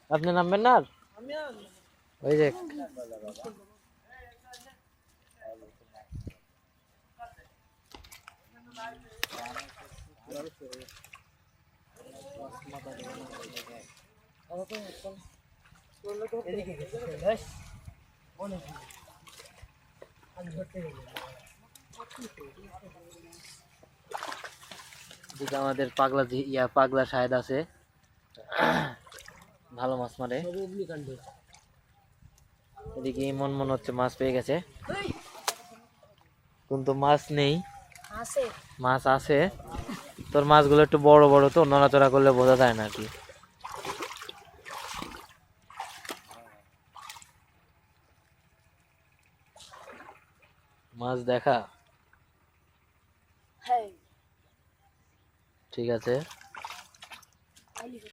আপনি নামবেন না আর? ওই যে এদিকে আমাদের পাগলা পাগলা শাহেদ আছে, ভালো মাছ মারে। এদিকে মন হচ্ছে মাছ পেয়ে গেছে, কিন্তু মাছ নেই। মাছ আছে, তোর মাছগুলো একটু বড় বড় তো, নড়াচড়া করলে বোঝা যায় না আর কি। মাছ দেখা ঠিক আছে।